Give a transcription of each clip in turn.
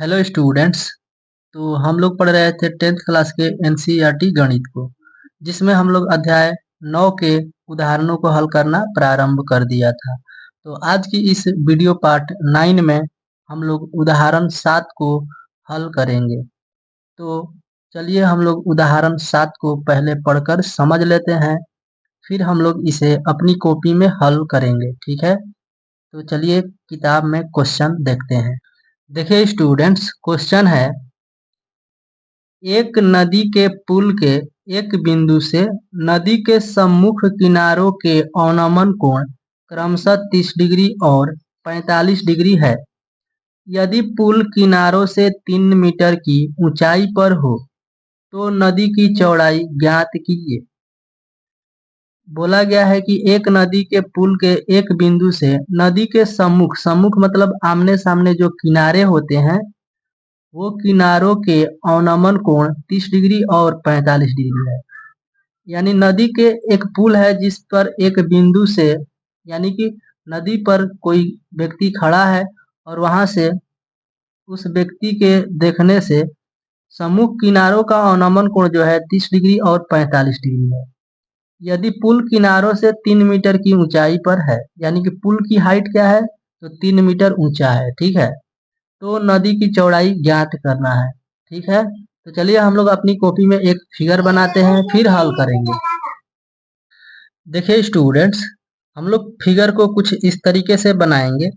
Hello students. तो हम लोग पढ़ रहे थे 10th क्लास के एनसीईआरटी गणित को, जिसमें हम लोग अध्याय 9 के उदाहरणों को हल करना प्रारंभ कर दिया था। तो आज की इस वीडियो पार्ट 9 में हम लोग उदाहरण 7 को हल करेंगे। तो चलिए हम लोग उदाहरण 7 को पहले पढ़कर समझ लेते हैं, फिर हम लोग इसे अपनी कॉपी में हल करेंगे। ठीक है, तो चलिए किताब में क्वेश्चन देखते हैं। देखिए स्टूडेंट्स, क्वेश्चन है, एक नदी के पुल के एक बिंदु से नदी के सम्मुख किनारों के अवनमन कोण क्रमशः 30 डिग्री और 45 डिग्री है। यदि पुल किनारों से 3 मीटर की ऊंचाई पर हो तो नदी की चौड़ाई ज्ञात कीजिए। बोला गया है कि एक नदी के पुल के एक बिंदु से नदी के सम्मुख, सम्मुख मतलब आमने सामने जो किनारे होते हैं, वो किनारों के अवनमन कोण 30 डिग्री और 45 डिग्री है। यानी नदी के एक पुल है जिस पर एक बिंदु से, यानी कि नदी पर कोई व्यक्ति खड़ा है और वहां से उस व्यक्ति के देखने से सम्मुख किनारों का अवनमन कोण जो है 30 डिग्री और 45 डिग्री है। यदि पुल किनारों से 3 मीटर की ऊंचाई पर है, यानी कि पुल की हाइट क्या है, तो 3 मीटर ऊंचा है। ठीक है, तो नदी की चौड़ाई ज्ञात करना है। ठीक है, तो चलिए हम लोग अपनी कॉपी में एक फिगर बनाते हैं, फिर हल करेंगे। देखिए स्टूडेंट्स, हम लोग फिगर को कुछ इस तरीके से बनाएंगे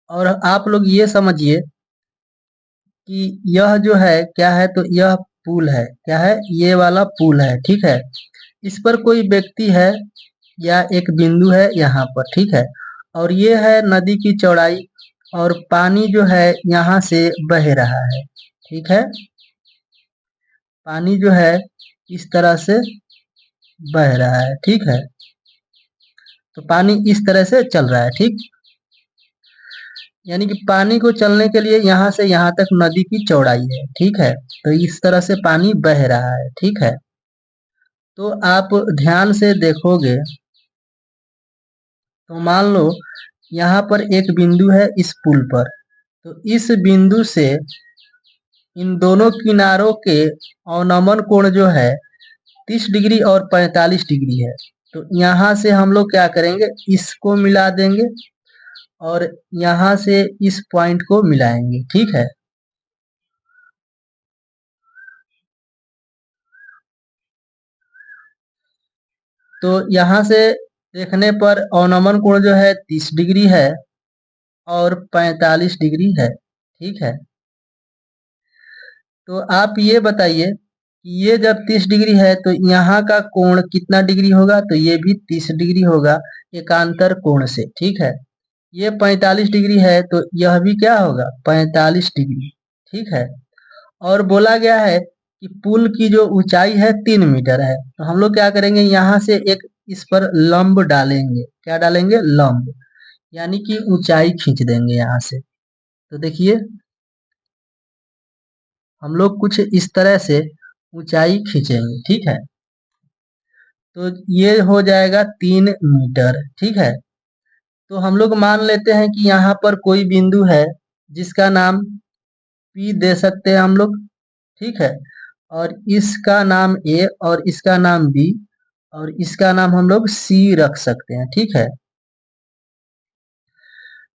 और आप लोग ये समझिए कि यह जो है क्या है, तो यह पुल है। क्या है? ये वाला पुल है। ठीक है, इस पर कोई व्यक्ति है या एक बिंदु है यहाँ पर। ठीक है, और ये है नदी की चौड़ाई, और पानी जो है यहाँ से बह रहा है। ठीक है, पानी जो है इस तरह से बह रहा है। ठीक है, तो पानी इस तरह से चल रहा है। ठीक, यानी कि पानी को चलने के लिए यहाँ से यहाँ तक नदी की चौड़ाई है। ठीक है, तो इस तरह से पानी बह रहा है। ठीक है, तो आप ध्यान से देखोगे तो मान लो यहाँ पर एक बिंदु है इस पुल पर, तो इस बिंदु से इन दोनों किनारों के अवनमन कोण जो है 30 डिग्री और 45 डिग्री है। तो यहाँ से हम लोग क्या करेंगे, इसको मिला देंगे और यहाँ से इस पॉइंट को मिलाएंगे। ठीक है, तो यहाँ से देखने पर अवनमन कोण जो है 30 डिग्री है और 45 डिग्री है। ठीक है, तो आप ये बताइए कि ये जब 30 डिग्री है तो यहाँ का कोण कितना डिग्री होगा, तो ये भी 30 डिग्री होगा एकांतर कोण से। ठीक है, ये 45 डिग्री है तो यह भी क्या होगा, 45 डिग्री। ठीक है, और बोला गया है कि पुल की जो ऊंचाई है 3 मीटर है, तो हम लोग क्या करेंगे, यहाँ से एक इस पर लंब डालेंगे। क्या डालेंगे? लंब, यानी कि ऊंचाई खींच देंगे यहाँ से। तो देखिए हम लोग कुछ इस तरह से ऊंचाई खींचेंगे। ठीक है, तो ये हो जाएगा 3 मीटर। ठीक है, तो हम लोग मान लेते हैं कि यहाँ पर कोई बिंदु है जिसका नाम P दे सकते हैं हम लोग। ठीक है, और इसका नाम A और इसका नाम B और इसका नाम हम लोग C रख सकते हैं। ठीक है,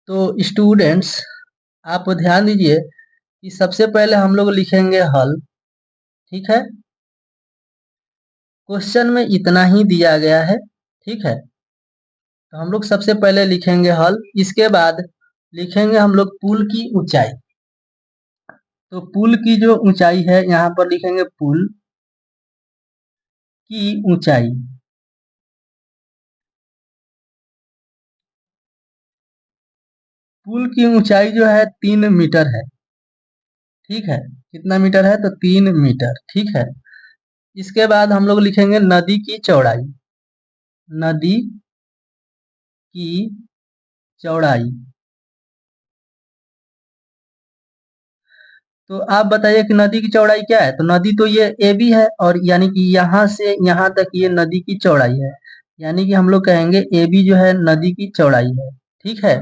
तो स्टूडेंट्स आप ध्यान दीजिए कि सबसे पहले हम लोग लिखेंगे हल। ठीक है, क्वेश्चन में इतना ही दिया गया है। ठीक है, तो हम लोग सबसे पहले लिखेंगे हल, इसके बाद लिखेंगे हम लोग पुल की ऊंचाई। तो पुल की जो ऊंचाई है यहाँ पर लिखेंगे पुल की ऊंचाई। पुल की ऊंचाई जो है 3 मीटर है। ठीक है, कितना मीटर है, तो 3 मीटर। ठीक है, इसके बाद हम लोग लिखेंगे नदी की चौड़ाई। नदी की चौड़ाई, तो आप बताइए कि नदी की चौड़ाई क्या है। तो नदी तो ये ए बी है, और यानी कि यहाँ से यहाँ तक ये नदी की चौड़ाई है, यानी कि हम लोग कहेंगे ए बी जो है नदी की चौड़ाई है। ठीक है,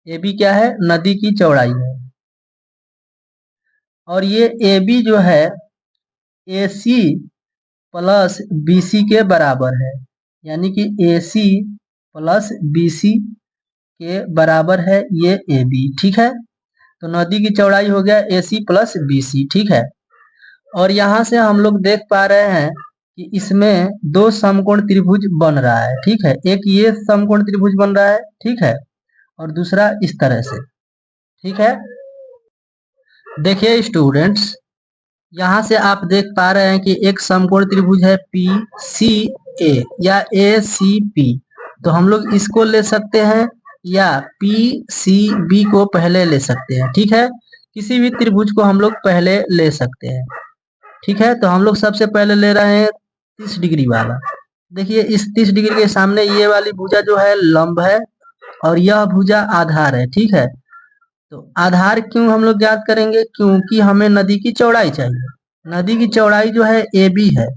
ए बी क्या है, नदी की चौड़ाई है। और ये ए बी जो है ए सी प्लस बी सी के बराबर है, यानी कि ए सी प्लस बी सी के बराबर है ये ए बी। ठीक है, तो नदी की चौड़ाई हो गया ए सी प्लस बी सी। ठीक है, और यहाँ से हम लोग देख पा रहे हैं कि इसमें दो समकोण त्रिभुज बन रहा है। ठीक है, एक ये समकोण त्रिभुज बन रहा है, ठीक है, और दूसरा इस तरह से। ठीक है, देखिए स्टूडेंट्स, यहाँ से आप देख पा रहे हैं कि एक समकोण त्रिभुज है पी सी ए या ए सी पी, तो हम लोग इसको ले सकते हैं या पी सी बी को पहले ले सकते हैं। ठीक है, किसी भी त्रिभुज को हम लोग पहले ले सकते हैं। ठीक है, तो हम लोग सबसे पहले ले रहे हैं 30 डिग्री वाला। देखिए इस 30 डिग्री के सामने ये वाली भुजा जो है लंब है और यह भुजा आधार है। ठीक है, तो आधार क्यों हम लोग ज्ञात करेंगे, क्योंकि हमें नदी की चौड़ाई चाहिए। नदी की चौड़ाई जो है ए बी है,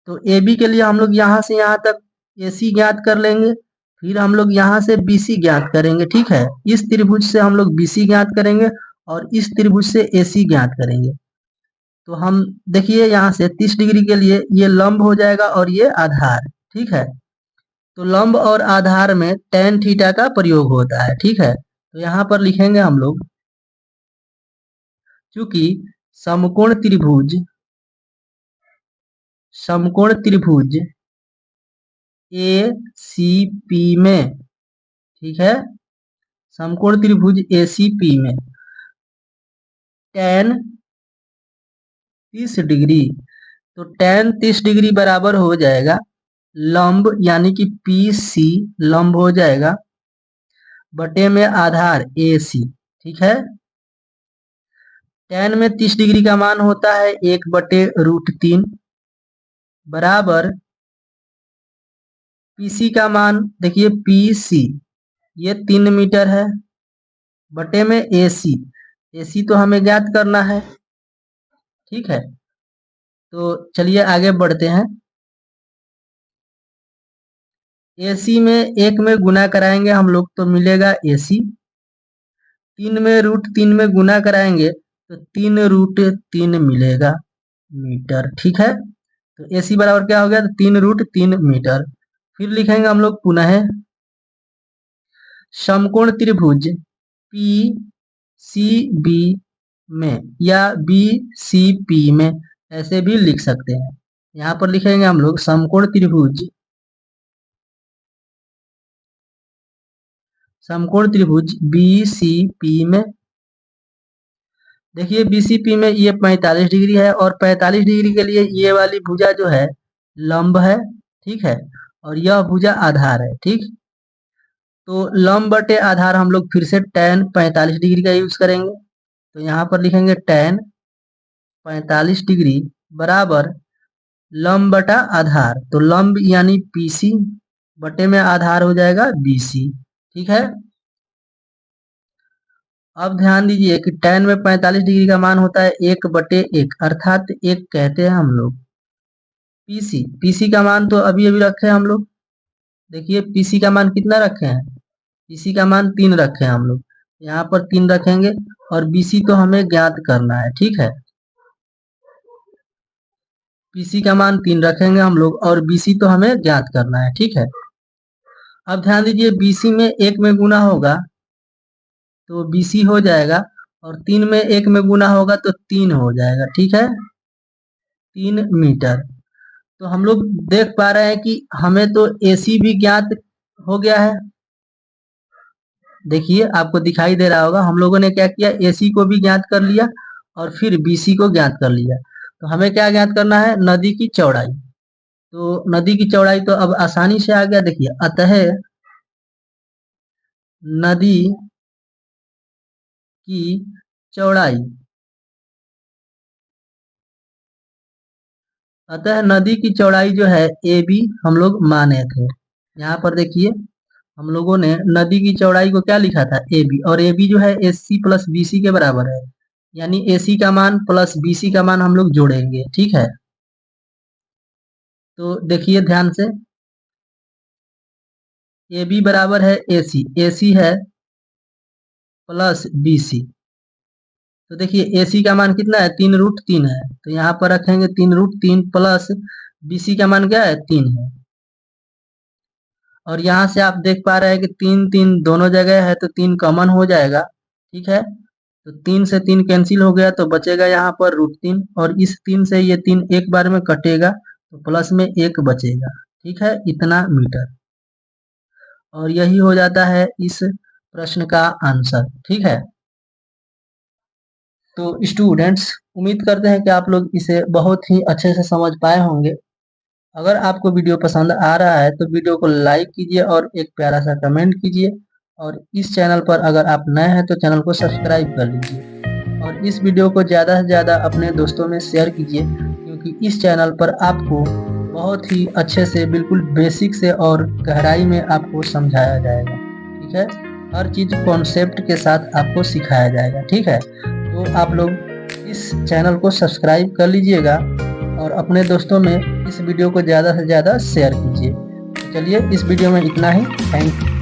तो ए बी के लिए हम लोग यहाँ से यहाँ तक ए सी ज्ञात कर लेंगे, फिर हम लोग यहाँ से बी सी ज्ञात करेंगे। ठीक है, इस त्रिभुज से हम लोग बी सी ज्ञात करेंगे और इस त्रिभुज से ए सी ज्ञात करेंगे। तो हम देखिए यहाँ से 30 डिग्री के लिए ये लंब हो जाएगा और ये आधार। ठीक है, तो लंब और आधार में tan थीटा का प्रयोग होता है। ठीक है, तो यहाँ पर लिखेंगे हम लोग, चूंकि समकोण त्रिभुज ए सी पी में, ठीक है, समकोण त्रिभुज ए सी पी में tan 30 डिग्री, तो tan 30 डिग्री बराबर हो जाएगा लंब यानी कि पी सी लंब हो जाएगा बटे में आधार ए सी। ठीक है, tan में 30 डिग्री का मान होता है 1/√3 बराबर पीसी का मान, देखिए पीसी ये 3 मीटर है बटे में एसी, एसी तो हमें ज्ञात करना है। ठीक है, तो चलिए आगे बढ़ते हैं। एसी में 1 में गुना कराएंगे हम लोग तो मिलेगा एसी, 3 में √3 में गुना कराएंगे तो 3√3 मिलेगा मीटर। ठीक है, तो एसी बराबर क्या हो गया, तो 3√3 मीटर। फिर लिखेंगे हम लोग पुनः समकोण त्रिभुज पी सी बी में या बी सी पी में, ऐसे भी लिख सकते हैं। यहाँ पर लिखेंगे हम लोग समकोण त्रिभुज बी सी पी में। देखिए बी सी पी में ये 45 डिग्री है और 45 डिग्री के लिए ये वाली भुजा जो है लंब है। ठीक है, और यह भुजा आधार है। ठीक, तो लंब बटे आधार हम लोग फिर से tan 45 डिग्री का यूज करेंगे, तो यहाँ पर लिखेंगे tan 45 डिग्री बराबर लंब बटा आधार, तो लंब यानी पीसी बटे में आधार हो जाएगा बीसी। ठीक है, अब ध्यान दीजिए कि tan में 45 डिग्री का मान होता है 1/1 अर्थात 1 कहते हैं हम लोग। पीसी, पीसी का मान तो अभी अभी रखे हैं हम लोग, देखिए पीसी का मान कितना रखे हैं, पीसी का मान 3 रखे हैं हम लोग, यहाँ पर 3 रखेंगे और बीसी तो हमें ज्ञात करना है। ठीक है, पीसी का मान 3 रखेंगे हम लोग और बीसी तो हमें ज्ञात करना है। ठीक है, अब ध्यान दीजिए बीसी में 1 में गुना होगा तो बीसी हो जाएगा और 3 में 1 में गुना होगा तो 3 हो जाएगा। ठीक है, 3 मीटर। तो हम लोग देख पा रहे हैं कि हमें तो एसी भी ज्ञात हो गया है। देखिए आपको दिखाई दे रहा होगा, हम लोगों ने क्या किया, एसी को भी ज्ञात कर लिया और फिर बीसी को ज्ञात कर लिया। तो हमें क्या ज्ञात करना है, नदी की चौड़ाई। तो नदी की चौड़ाई तो अब आसानी से आ गया। देखिए अतः नदी की चौड़ाई, अतः नदी की चौड़ाई जो है ए बी हम लोग माने थे। यहाँ पर देखिए हम लोगों ने नदी की चौड़ाई को क्या लिखा था, ए बी, और ए बी जो है S C plus B C के बराबर है, यानी ए सी का मान प्लस बी सी का मान हम लोग जोड़ेंगे। ठीक है, तो देखिए ध्यान से, ए बी बराबर है ए सी है प्लस बी सी, तो देखिए AC का मान कितना है, 3√3 है, तो यहाँ पर रखेंगे 3√3 प्लस BC का मान क्या है, 3 है। और यहाँ से आप देख पा रहे हैं कि 3 3 दोनों जगह है, तो 3 कॉमन हो जाएगा, ठीक है। तो 3 से 3 कैंसिल हो गया, तो बचेगा यहाँ पर √3, और इस 3 से ये 3 एक बार में कटेगा, तो प्लस में 1 बचेगा, ठीक है, इतना मीटर। और यही हो जाता है इस प्रश्न का आंसर, ठीक है। तो स्टूडेंट्स, उम्मीद करते हैं कि आप लोग इसे बहुत ही अच्छे से समझ पाए होंगे। अगर आपको वीडियो पसंद आ रहा है तो वीडियो को लाइक कीजिए और एक प्यारा सा कमेंट कीजिए, और इस चैनल पर अगर आप नए हैं तो चैनल को सब्सक्राइब कर लीजिए, और इस वीडियो को ज़्यादा से ज़्यादा अपने दोस्तों में शेयर कीजिए, क्योंकि इस चैनल पर आपको बहुत ही अच्छे से, बिल्कुल बेसिक से और गहराई में आपको समझाया जाएगा, ठीक है। हर चीज़ कॉन्सेप्ट के साथ आपको सिखाया जाएगा, ठीक है। तो आप लोग इस चैनल को सब्सक्राइब कर लीजिएगा और अपने दोस्तों में इस वीडियो को ज़्यादा से ज़्यादा शेयर कीजिए। तो चलिए, इस वीडियो में इतना ही। Thank you.